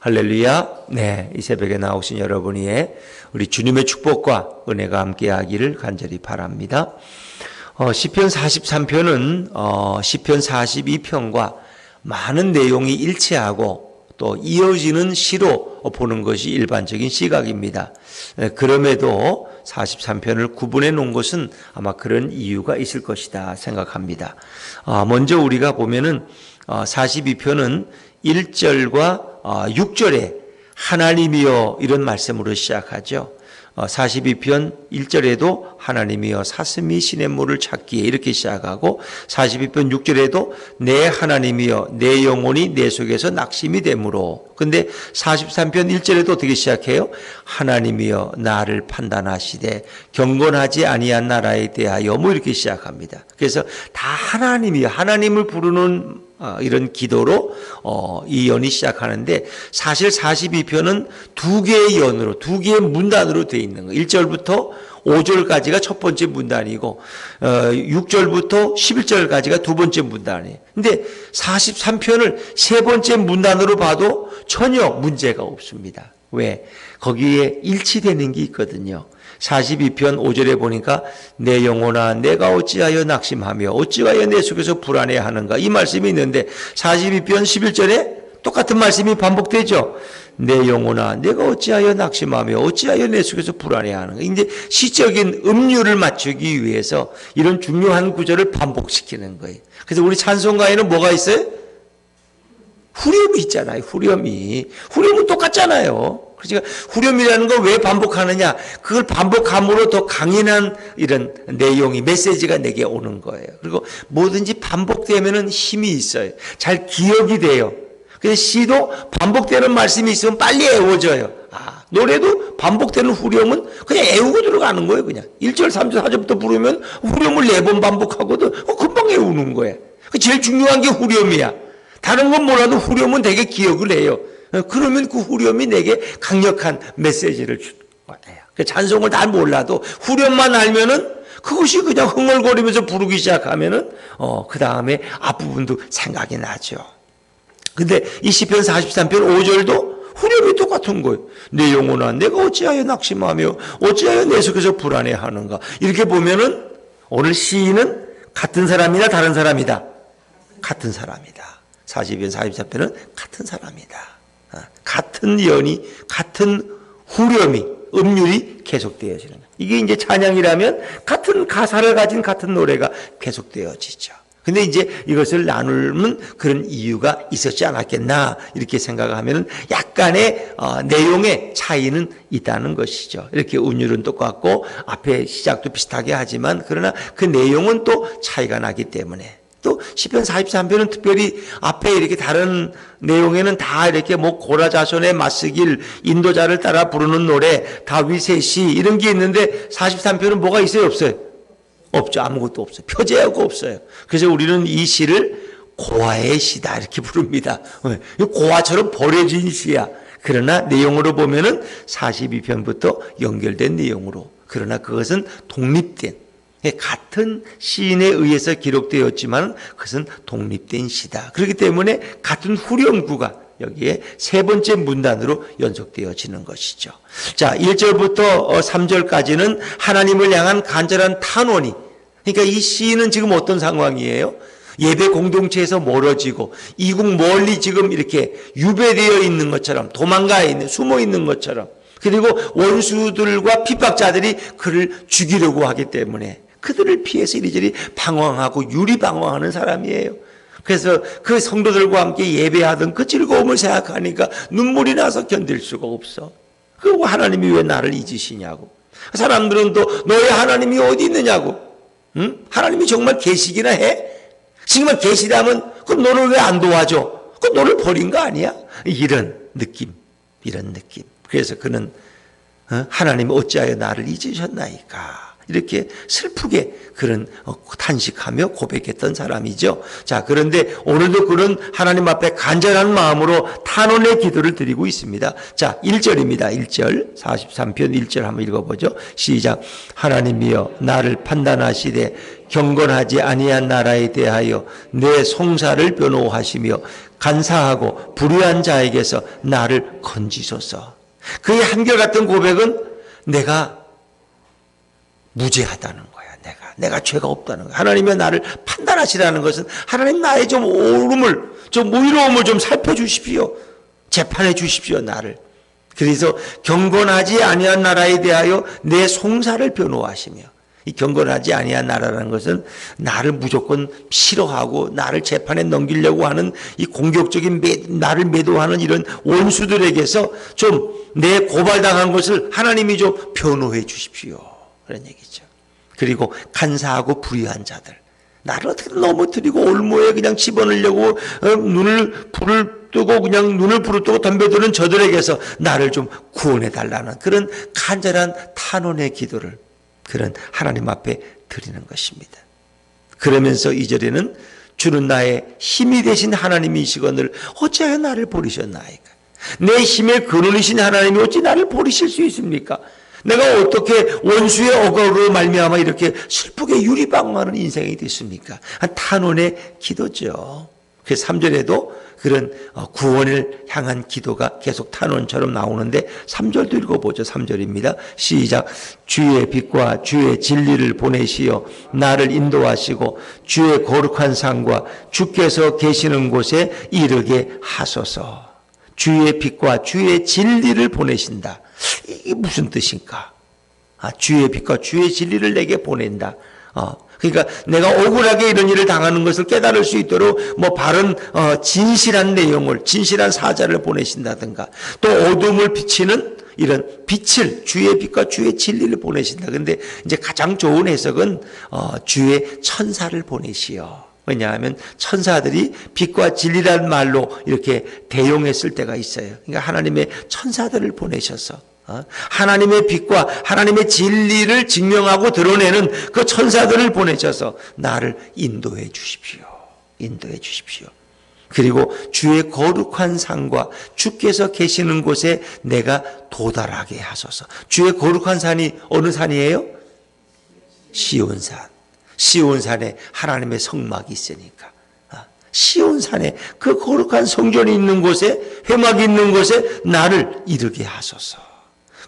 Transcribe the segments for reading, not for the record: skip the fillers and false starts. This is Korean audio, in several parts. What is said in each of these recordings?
할렐루야. 네, 이 새벽에 나오신 여러분이 우리 주님의 축복과 은혜가 함께하기를 간절히 바랍니다. 시편 43편은 시편 42편과 많은 내용이 일치하고 또 이어지는 시로 보는 것이 일반적인 시각입니다. 그럼에도 43편을 구분해 놓은 것은 아마 그런 이유가 있을 것이다 생각합니다. 먼저 우리가 보면은 42편은 1절과 6절에 하나님이여 이런 말씀으로 시작하죠. 42편 1절에도 하나님이여 사슴이 시냇물을 찾기에 이렇게 시작하고 42편 6절에도 내 하나님이여 내 영혼이 내 속에서 낙심이 되므로. 근데 43편 1절에도 어떻게 시작해요? 하나님이여 나를 판단하시되 경건하지 아니한 나라에 대하여 뭐 이렇게 시작합니다. 그래서 다 하나님이여 하나님을 부르는 이런 기도로 이 연이 시작하는데 사실 42편은 두 개의 연으로 두 개의 문단으로 되어 있는 거예요. 1절부터 5절까지가 첫 번째 문단이고 6절부터 11절까지가 두 번째 문단이에요. 근데 43편을 세 번째 문단으로 봐도 전혀 문제가 없습니다. 왜? 거기에 일치되는 게 있거든요. 42편 5절에 보니까 내 영혼아 내가 어찌하여 낙심하며 어찌하여 내 속에서 불안해하는가 이 말씀이 있는데 42편 11절에 똑같은 말씀이 반복되죠. 내 영혼아 내가 어찌하여 낙심하며 어찌하여 내 속에서 불안해하는가. 이제 시적인 음률을 맞추기 위해서 이런 중요한 구절을 반복시키는 거예요. 그래서 우리 찬송가에는 뭐가 있어요? 후렴이 있잖아요. 후렴은 똑같잖아요. 그러니까 후렴이라는 걸 왜 반복하느냐? 그걸 반복함으로 더 강인한 이런 내용이 메시지가 내게 오는 거예요. 그리고 뭐든지 반복되면은 힘이 있어요. 잘 기억이 돼요. 그래서 시도 반복되는 말씀이 있으면 빨리 애워져요. 노래도 반복되는 후렴은 그냥 애우고 들어가는 거예요. 그냥 1절, 3절, 4절부터 부르면 후렴을 4번 반복하고도 금방 애우는 거예요. 제일 중요한 게 후렴이야. 다른 건 몰라도 후렴은 되게 기억을 해요. 그러면 그 후렴이 내게 강력한 메시지를 줄 거예요. 찬송을 다 몰라도 후렴만 알면은 그것이 그냥 흥얼거리면서 부르기 시작하면은 그 다음에 앞부분도 생각이 나죠. 근데 이 시편 43편 5절도 후렴이 똑같은 거예요. 내 영혼아 내가 어찌하여 낙심하며 어찌하여 내 속에서 불안해하는가. 이렇게 보면은 오늘 시인은 같은 사람이나 다른 사람이다. 같은 사람이다. 42편 43편은 같은 사람이다. 같은 연이 같은 후렴이 음률이 계속되어지는 거예요. 이게 이제 찬양이라면 같은 가사를 가진 같은 노래가 계속되어지죠. 근데 이제 이것을 나누면 그런 이유가 있었지 않았겠나 이렇게 생각하면은 약간의 내용의 차이는 있다는 것이죠. 이렇게 음률은 똑같고 앞에 시작도 비슷하게 하지만 그러나 그 내용은 또 차이가 나기 때문에. 또 시편 43편은 특별히 앞에 이렇게 다른 내용에는 다 이렇게 뭐 고라 자손의 맞서길 인도자를 따라 부르는 노래 다윗의 시 이런 게 있는데 43편은 뭐가 있어요? 없어요? 없죠. 아무것도 없어요. 표제하고 없어요. 그래서 우리는 이 시를 고아의 시다 이렇게 부릅니다. 고아처럼 버려진 시야. 그러나 내용으로 보면은 42편부터 연결된 내용으로. 그러나 그것은 독립된 같은 시인에 의해서 기록되었지만 그것은 독립된 시다. 그렇기 때문에 같은 후렴구가 여기에 세 번째 문단으로 연속되어지는 것이죠. 자, 1절부터 3절까지는 하나님을 향한 간절한 탄원이. 그러니까 이 시인은 지금 어떤 상황이에요? 예배 공동체에서 멀어지고 이국 멀리 지금 이렇게 유배되어 있는 것처럼 도망가 있는 숨어 있는 것처럼 그리고 원수들과 핍박자들이 그를 죽이려고 하기 때문에 그들을 피해서 이리저리 방황하고 유리방황하는 사람이에요. 그래서 그 성도들과 함께 예배하던 그 즐거움을 생각하니까 눈물이 나서 견딜 수가 없어. 그리고 하나님이 왜 나를 잊으시냐고. 사람들은 또 너의 하나님이 어디 있느냐고. 응? 하나님이 정말 계시기나 해? 정말 계시다면 그럼 너를 왜 안 도와줘? 그럼 너를 버린 거 아니야? 이런 느낌. 그래서 그는 하나님이 어찌하여 나를 잊으셨나이까. 이렇게 슬프게 그런 탄식하며 고백했던 사람이죠. 자, 그런데 오늘도 그런 하나님 앞에 간절한 마음으로 탄원의 기도를 드리고 있습니다. 자, 1절입니다. 1절 43편 1절 한번 읽어보죠. 시작. 하나님이여 나를 판단하시되 경건하지 아니한 나라에 대하여 내 송사를 변호하시며 간사하고 불의한 자에게서 나를 건지소서. 그의 한결같은 고백은 내가 무죄하다는 거야. 내가 죄가 없다는 거야. 하나님이 나를 판단하시라는 것은 하나님 나의 좀 옳음을, 좀 무의로움을 좀 살펴주십시오. 재판해 주십시오, 나를. 그래서 경건하지 아니한 나라에 대하여 내 송사를 변호하시며, 이 경건하지 아니한 나라라는 것은 나를 무조건 싫어하고 나를 재판에 넘기려고 하는 이 공격적인 나를 매도하는 이런 원수들에게서 좀 내 고발당한 것을 하나님이 좀 변호해 주십시오. 그런 얘기죠. 그리고 간사하고 불의한 자들, 나를 어떻게 넘어뜨리고 올무에 그냥 집어넣으려고 불을 뜨고 그냥 눈을 부르뜨고 덤벼드는 저들에게서 나를 좀 구원해 달라는 그런 간절한 탄원의 기도를 그런 하나님 앞에 드리는 것입니다. 그러면서 2절에는 주는 나의 힘이 되신 하나님이시거늘 어찌하여 나를 버리셨나이까. 내 힘의 근원이신 하나님이 어찌 나를 버리실 수 있습니까? 내가 어떻게 원수의 억울로 말미암아 이렇게 슬프게 유리방황하는 인생이 됐습니까? 탄원의 기도죠. 그래서 3절에도 그런 구원을 향한 기도가 계속 탄원처럼 나오는데 3절도 읽어보죠. 3절입니다. 시작. 주의 빛과 주의 진리를 보내시어 나를 인도하시고 주의 거룩한 상과 주께서 계시는 곳에 이르게 하소서. 주의 빛과 주의 진리를 보내신다. 이게 무슨 뜻인가? 주의 빛과 주의 진리를 내게 보낸다. 그러니까 내가 억울하게 이런 일을 당하는 것을 깨달을 수 있도록 바른 진실한 내용을, 진실한 사자를 보내신다든가, 또 어둠을 비치는 이런 빛을, 주의 빛과 주의 진리를 보내신다. 근데 이제 가장 좋은 해석은 주의 천사를 보내시오. 왜냐하면 천사들이 빛과 진리라는 말로 이렇게 대용했을 때가 있어요. 그러니까 하나님의 천사들을 보내셔서 하나님의 빛과 하나님의 진리를 증명하고 드러내는 그 천사들을 보내셔서 나를 인도해 주십시오. 인도해 주십시오. 그리고 주의 거룩한 산과 주께서 계시는 곳에 내가 도달하게 하소서. 주의 거룩한 산이 어느 산이에요? 시온산. 시온산에 하나님의 성막이 있으니까 시온산에 그 거룩한 성전이 있는 곳에, 회막이 있는 곳에 나를 이르게 하소서.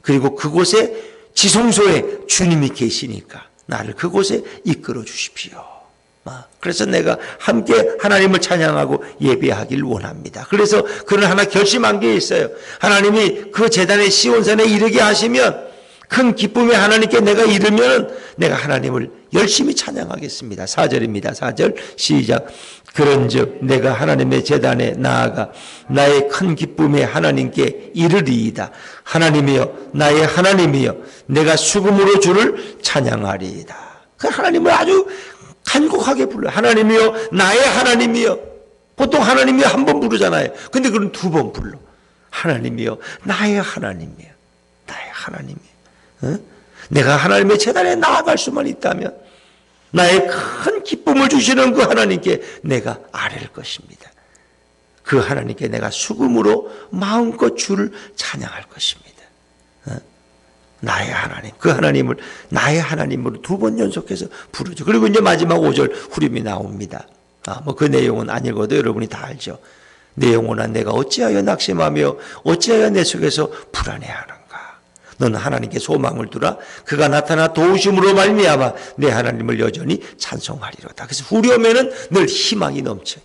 그리고 그곳에 지성소에 주님이 계시니까 나를 그곳에 이끌어 주십시오. 그래서 내가 함께 하나님을 찬양하고 예배하길 원합니다. 그래서 그는 하나 결심한 게 있어요. 하나님이 그 제단의 시온산에 이르게 하시면, 큰 기쁨에 하나님께 내가 이르면 내가 하나님을 열심히 찬양하겠습니다. 4절입니다. 4절 시작. 그런즉 내가 하나님의 제단에 나아가 나의 큰 기쁨에 하나님께 이르리이다. 하나님이여 나의 하나님이여 내가 수금으로 주를 찬양하리이다. 그 하나님을 아주 간곡하게 불러요. 하나님이여 나의 하나님이여. 보통 하나님이여 한 번 부르잖아요. 근데 그건 두 번 불러. 하나님이여 나의 하나님이여. 나의 하나님이여. 내가 하나님의 제단에 나아갈 수만 있다면 나의 큰 기쁨을 주시는 그 하나님께 내가 아뢰를 것입니다. 그 하나님께 내가 수금으로 마음껏 주를 찬양할 것입니다. 나의 하나님, 그 하나님을 나의 하나님으로 두 번 연속해서 부르죠. 그리고 이제 마지막 5절 후렴이 나옵니다. 그 내용은 안 읽어도 여러분이 다 알죠. 내 영혼아 내가 어찌하여 낙심하며 어찌하여 내 속에서 불안해하는가. 너는 하나님께 소망을 두라. 그가 나타나 도우심으로 말미암아 내 하나님을 여전히 찬송하리로다. 그래서 후렴에는 늘 희망이 넘쳐요.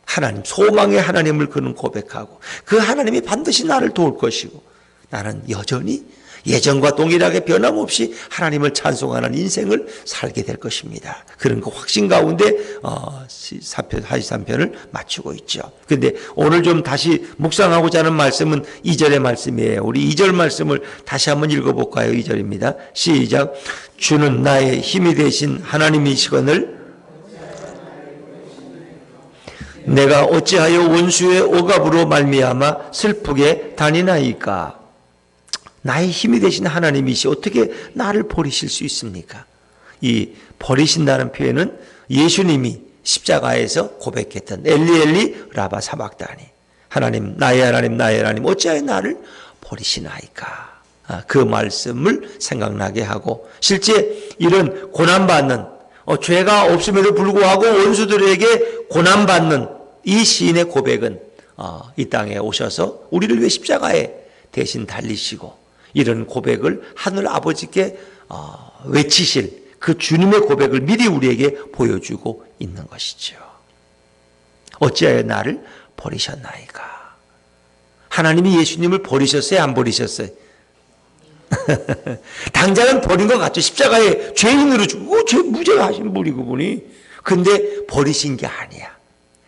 하나님, 소망의 하나님을 그는 고백하고 그 하나님이 반드시 나를 도울 것이고 나는 여전히 예전과 동일하게 변함없이 하나님을 찬송하는 인생을 살게 될 것입니다. 그런 그 확신 가운데 43편을 마치고 있죠. 그런데 오늘 좀 다시 묵상하고자 하는 말씀은 2절의 말씀이에요. 우리 2절 말씀을 다시 한번 읽어볼까요? 2절입니다. 시작. 주는 나의 힘이 되신 하나님이시거늘 내가 어찌하여 원수의 억압으로 말미암아 슬프게 다니나이까. 나의 힘이 되신 하나님이시 어떻게 나를 버리실 수 있습니까? 이 버리신다는 표현은 예수님이 십자가에서 고백했던 엘리 엘리 라바 사박다니, 하나님 나의 하나님 나의 하나님 어찌하여 나를 버리시나이까. 그 말씀을 생각나게 하고, 실제 이런 고난받는, 죄가 없음에도 불구하고 원수들에게 고난받는 이 시인의 고백은 이 땅에 오셔서 우리를 위해 십자가에 대신 달리시고, 이런 고백을 하늘 아버지께 외치실 그 주님의 고백을 미리 우리에게 보여주고 있는 것이죠. 어찌하여 나를 버리셨나이까. 하나님이 예수님을 버리셨어요? 안 버리셨어요? 당장은 버린 것 같죠. 십자가에 죄인으로 죽고 죄 무죄가 하신 분이고 보니. 근데 버리신 게 아니야.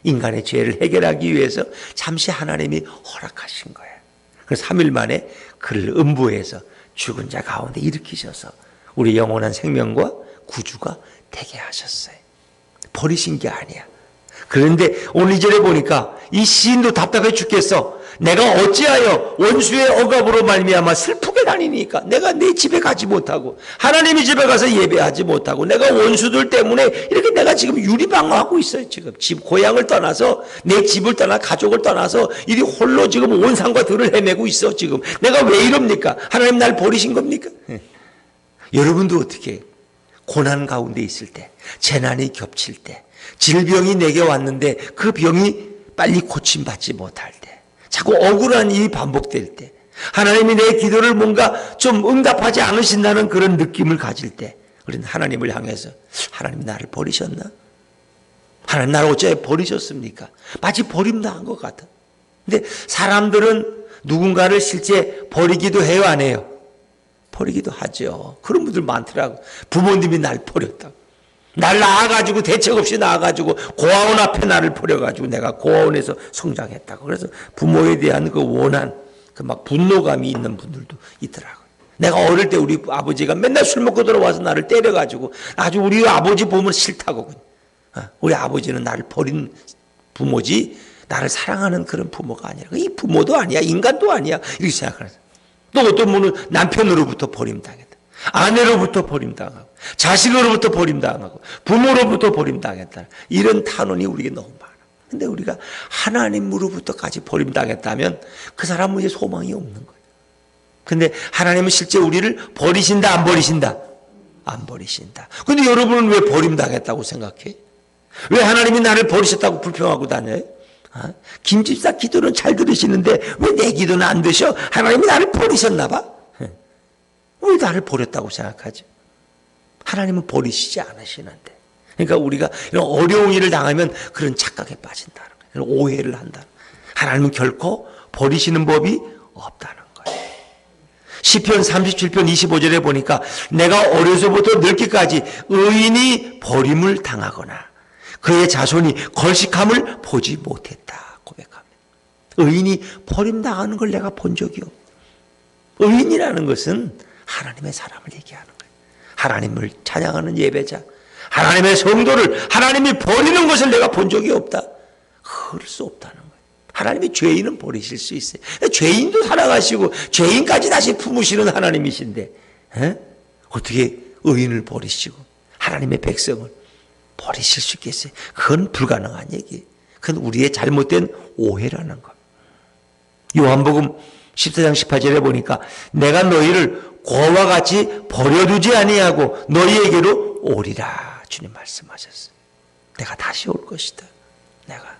인간의 죄를 해결하기 위해서 잠시 하나님이 허락하신 거예요. 그래서 3일 만에 그를 음부에서 죽은 자 가운데 일으키셔서 우리 영원한 생명과 구주가 되게 하셨어요. 버리신 게 아니야. 그런데 오늘 2절에 보니까 이 시인도 답답해 죽겠어. 내가 어찌하여 원수의 억압으로 말미암아 슬프게 다니니까. 내가 내 집에 가지 못하고 하나님의 집에 가서 예배하지 못하고 내가 원수들 때문에 이렇게 내가 지금 유리방어하고 있어요. 지금 집 고향을 떠나서 내 집을 떠나 가족을 떠나서 이리 홀로 지금 온 산과 들을 헤매고 있어. 지금 내가 왜 이럽니까? 하나님 날 버리신 겁니까? 여러분도 어떻게 고난 가운데 있을 때, 재난이 겹칠 때, 질병이 내게 왔는데 그 병이 빨리 고침받지 못할 때, 자꾸 억울한 일이 반복될 때, 하나님이 내 기도를 뭔가 좀 응답하지 않으신다는 그런 느낌을 가질 때, 우리는 하나님을 향해서 하나님 나를 버리셨나? 하나님 나를 어찌하여 버리셨습니까? 마치 버림당한 것 같아. 근데 사람들은 누군가를 실제 버리기도 해요, 안 해요? 버리기도 하죠. 그런 분들 많더라고. 부모님이 날 버렸다고. 날 낳아가지고 대책 없이 낳아가지고 고아원 앞에 나를 버려가지고 내가 고아원에서 성장했다고. 그래서 부모에 대한 그 원한, 그 막 분노감이 있는 분들도 있더라고요. 내가 어릴 때 우리 아버지가 맨날 술 먹고 들어와서 나를 때려가지고 아주 우리 아버지 보면 싫다고. 우리 아버지는 나를 버린 부모지 나를 사랑하는 그런 부모가 아니라, 이 부모도 아니야, 인간도 아니야, 이렇게 생각하는. 또 어떤 분은 남편으로부터 버림당했다. 아내로부터 버림당하고, 자식으로부터 버림당하고, 부모로부터 버림당했다. 이런 탄원이 우리에게 너무 많아. 근데 우리가 하나님으로부터까지 버림당했다면 그 사람은 이제 소망이 없는 거예요. 근데 하나님은 실제 우리를 버리신다, 안 버리신다? 안 버리신다. 근데 여러분은 왜 버림당했다고 생각해? 왜 하나님이 나를 버리셨다고 불평하고 다녀요? 김 집사 기도는 잘 들으시는데 왜 내 기도는 안 되셔? 하나님이 나를 버리셨나 봐? 왜 나를 버렸다고 생각하죠? 하나님은 버리시지 않으시는데. 그러니까 우리가 이런 어려운 일을 당하면 그런 착각에 빠진다는 거예요. 그런 오해를 한다는 거예요. 하나님은 결코 버리시는 법이 없다는 거예요. 시편 37편 25절에 보니까 내가 어려서부터 늙기까지 의인이 버림을 당하거나 그의 자손이 걸식함을 보지 못했다 고백합니다. 의인이 버림당하는 걸 내가 본 적이 없다. 의인이라는 것은 하나님의 사람을 얘기하는 거예요. 하나님을 찬양하는 예배자, 하나님의 성도를 하나님이 버리는 것을 내가 본 적이 없다. 그럴 수 없다는 거예요. 하나님이 죄인은 버리실 수 있어요. 죄인도 사랑하시고 죄인까지 다시 품으시는 하나님이신데 어떻게 의인을 버리시고 하나님의 백성을 버리실 수 있겠어요? 그건 불가능한 얘기예요. 그건 우리의 잘못된 오해라는 겁니다. 요한복음 14장 18절에 보니까 내가 너희를 고와 같이 버려두지 아니하고 너희에게로 오리라 주님 말씀하셨어요. 내가 다시 올 것이다. 내가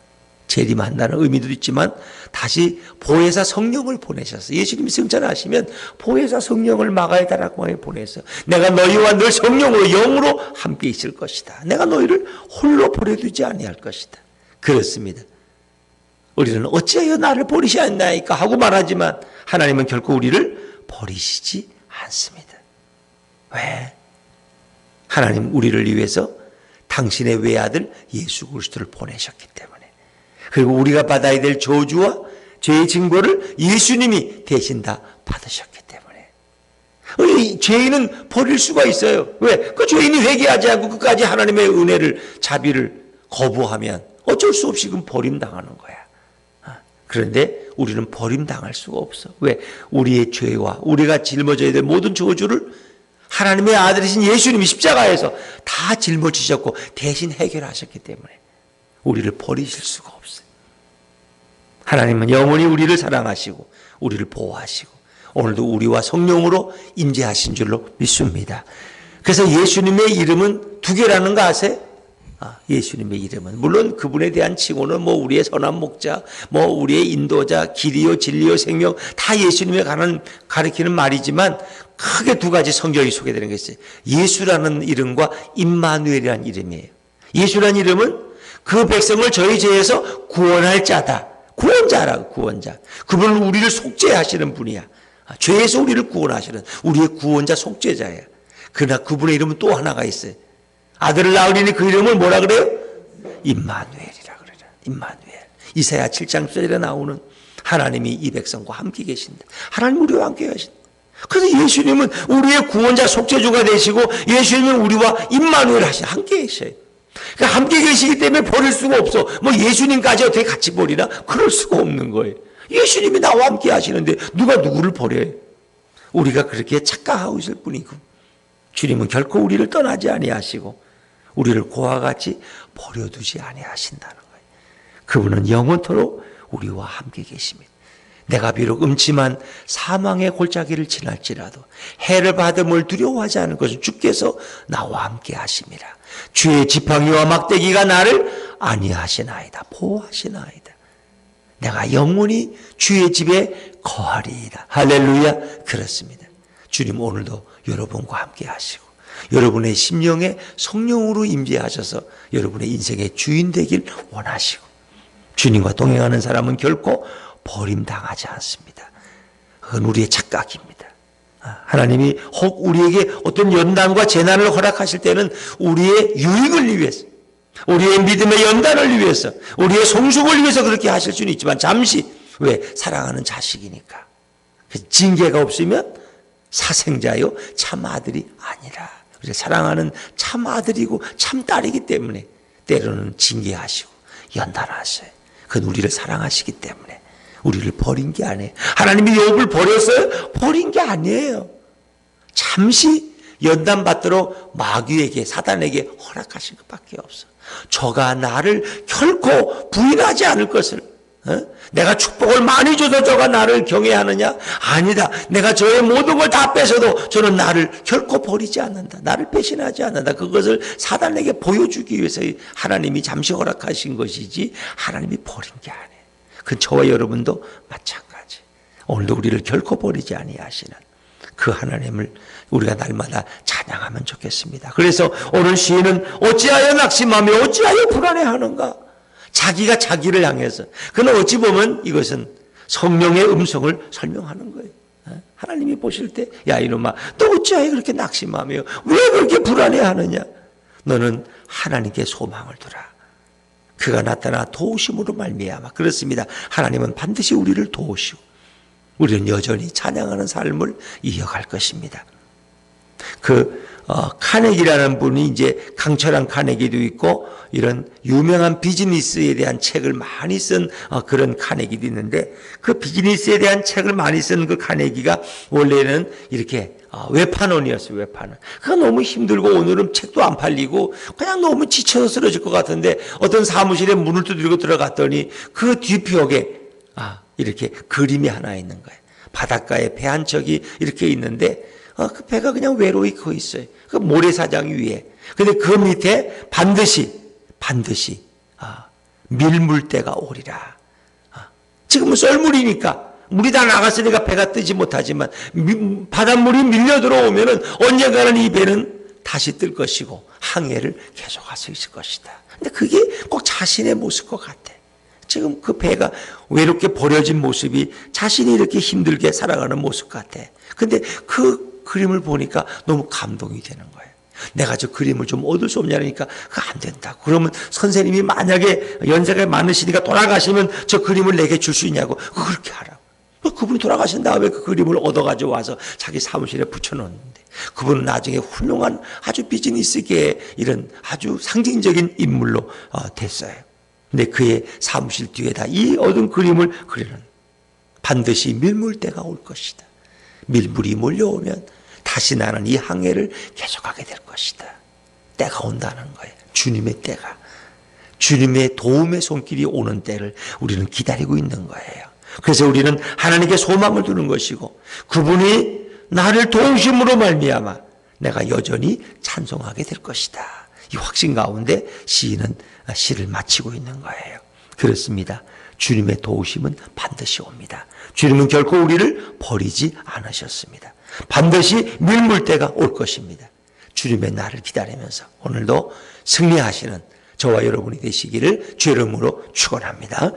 재림한다는 의미도 있지만 다시 보혜사 성령을 보내셨어요. 예수님이 승천하시면 보혜사 성령을 마가의 다락방에 보내서 내가 너희와 늘 성령으로 영으로 함께 있을 것이다. 내가 너희를 홀로 버려두지 아니할 것이다. 그렇습니다. 우리는 어찌하여 나를 버리시었나이까 하고 말하지만 하나님은 결코 우리를 버리시지 않습니다. 왜? 하나님 우리를 위해서 당신의 외아들 예수 그리스도를 보내셨기 때문에, 그리고 우리가 받아야 될 저주와 죄의 징벌을 예수님이 대신 다 받으셨기 때문에 죄인은 버릴 수가 있어요. 왜? 그 죄인이 회개하지 않고 끝까지 하나님의 은혜를, 자비를 거부하면 어쩔 수 없이 그건 버림당하는 거야. 그런데 우리는 버림당할 수가 없어. 왜? 우리의 죄와 우리가 짊어져야 될 모든 저주를 하나님의 아들이신 예수님이 십자가에서 다 짊어지셨고 대신 해결하셨기 때문에 우리를 버리실 수가 없어요. 하나님은 영원히 우리를 사랑하시고 우리를 보호하시고 오늘도 우리와 성령으로 임재하신 줄로 믿습니다. 그래서 예수님의 이름은 두 개라는 거 아세요? 예수님의 이름은 물론 그분에 대한 칭호는 뭐 우리의 선한 목자, 뭐 우리의 인도자, 길이요 진리요 생명 다 예수님에 관한 가리키는 말이지만 크게 두 가지 성경이 소개되는 게 있어요. 예수라는 이름과 임마누엘이라는 이름이에요. 예수라는 이름은 그 백성을 저희 죄에서 구원할 자다. 구원자라고, 구원자. 그분은 우리를 속죄하시는 분이야. 죄에서 우리를 구원하시는 우리의 구원자 속죄자예요. 그러나 그분의 이름은 또 하나가 있어요. 아들을 낳으리니 그 이름을 뭐라 그래요? 임마누엘이라 그래요. 임마누엘. 이사야 7장 10절에 나오는 하나님이 이 백성과 함께 계신다. 하나님 우리와 함께 계신다. 그래서 예수님은 우리의 구원자 속죄주가 되시고 예수님은 우리와 임마누엘 하시 함께 계셔요. 그러니까 함께 계시기 때문에 버릴 수가 없어. 뭐 예수님까지 어떻게 같이 버리나? 그럴 수가 없는 거예요. 예수님이 나와 함께 하시는데 누가 누구를 버려요? 우리가 그렇게 착각하고 있을 뿐이고 주님은 결코 우리를 떠나지 아니하시고 우리를 고와 같이 버려두지 아니하신다는 거예요. 그분은 영원토록 우리와 함께 계십니다. 내가 비록 음침한 사망의 골짜기를 지날지라도 해를 받음을 두려워하지 않을 것은 주께서 나와 함께 하심이라. 주의 지팡이와 막대기가 나를 안위하시나이다. 보호하시나이다. 내가 영원히 주의 집에 거하리이다. 할렐루야. 그렇습니다. 주님 오늘도 여러분과 함께 하시고 여러분의 심령에 성령으로 임재하셔서 여러분의 인생의 주인 되길 원하시고 주님과 동행하는 사람은 결코 버림당하지 않습니다. 그건 우리의 착각입니다. 하나님이 혹 우리에게 어떤 연단과 재난을 허락하실 때는 우리의 유익을 위해서 우리의 믿음의 연단을 위해서 우리의 성숙을 위해서 그렇게 하실 수는 있지만 잠시 왜? 사랑하는 자식이니까. 징계가 없으면 사생자요 참 아들이 아니라. 그래서 사랑하는 참 아들이고 참 딸이기 때문에 때로는 징계하시고 연단하셔요. 그건 우리를 사랑하시기 때문에 우리를 버린 게 아니에요. 하나님이 욥을 버렸어요? 버린 게 아니에요. 잠시 연단받도록 마귀에게 사단에게 허락하신 것밖에 없어. 저가 나를 결코 부인하지 않을 것을 내가 축복을 많이 줘도 저가 나를 경외하느냐? 아니다. 내가 저의 모든 걸 다 뺏어도 저는 나를 결코 버리지 않는다. 나를 배신하지 않는다. 그것을 사단에게 보여주기 위해서 하나님이 잠시 허락하신 것이지 하나님이 버린 게 아니에요. 그 저와 여러분도 마찬가지. 오늘도 우리를 결코 버리지 아니하시는 그 하나님을 우리가 날마다 찬양하면 좋겠습니다. 그래서 오늘 시인은 어찌하여 낙심하며 어찌하여 불안해하는가? 자기가 자기를 향해서. 그는 어찌 보면 이것은 성령의 음성을 설명하는 거예요. 하나님이 보실 때 야 이놈아 너 어찌하여 그렇게 낙심하며 왜 그렇게 불안해하느냐? 너는 하나님께 소망을 두라. 그가 나타나 도우심으로 말미암아. 그렇습니다. 하나님은 반드시 우리를 도우시고 우리는 여전히 찬양하는 삶을 이어갈 것입니다. 카네기라는 분이 이제 강철한 카네기도 있고 이런 유명한 비즈니스에 대한 책을 많이 쓴 그런 카네기도 있는데 그 비즈니스에 대한 책을 많이 쓴 그 카네기가 원래는 이렇게 외판원이었어요. 외판원. 그가 너무 힘들고 오늘은 책도 안 팔리고 그냥 너무 지쳐서 쓰러질 것 같은데 어떤 사무실에 문을 두드리고 들어갔더니 그 뒤벽에 이렇게 그림이 하나 있는 거예요. 바닷가에 배 한 척이 이렇게 있는데 그 배가 그냥 외로이 거 있어요. 그 모래사장 위에. 근데 그 밑에 반드시 밀물때가 오리라. 지금은 썰물이니까 물이 다 나갔으니까 배가 뜨지 못하지만 바닷물이 밀려 들어오면은 언젠가는 이 배는 다시 뜰 것이고 항해를 계속할 수 있을 것이다. 근데 그게 꼭 자신의 모습 것 같아. 지금 그 배가 외롭게 버려진 모습이 자신이 이렇게 힘들게 살아가는 모습 같아. 근데 그 그림을 보니까 너무 감동이 되는 거예요. 내가 저 그림을 좀 얻을 수 없냐니까 그거 안 된다고. 그러면 선생님이 만약에 연세가 많으시니까 돌아가시면 저 그림을 내게 줄 수 있냐고. 그렇게 하라고. 그분이 돌아가신 다음에 그 그림을 얻어가지고 와서 자기 사무실에 붙여놓는데 그분은 나중에 훌륭한 아주 비즈니스계의 이런 아주 상징적인 인물로 됐어요. 근데 그의 사무실 뒤에다 이 얻은 그림을 그려놓은. 반드시 밀물 때가 올 것이다. 밀물이 몰려오면 다시 나는 이 항해를 계속하게 될 것이다. 때가 온다는 거예요. 주님의 때가. 주님의 도움의 손길이 오는 때를 우리는 기다리고 있는 거예요. 그래서 우리는 하나님께 소망을 두는 것이고 그분이 나를 도우심으로 말미암아 내가 여전히 찬송하게 될 것이다. 이 확신 가운데 시인은 시를 마치고 있는 거예요. 그렇습니다. 주님의 도우심은 반드시 옵니다. 주님은 결코 우리를 버리지 않으셨습니다. 반드시 밀물때가 올 것입니다. 주님의 날을 기다리면서 오늘도 승리하시는 저와 여러분이 되시기를 주의 이름으로 축원합니다.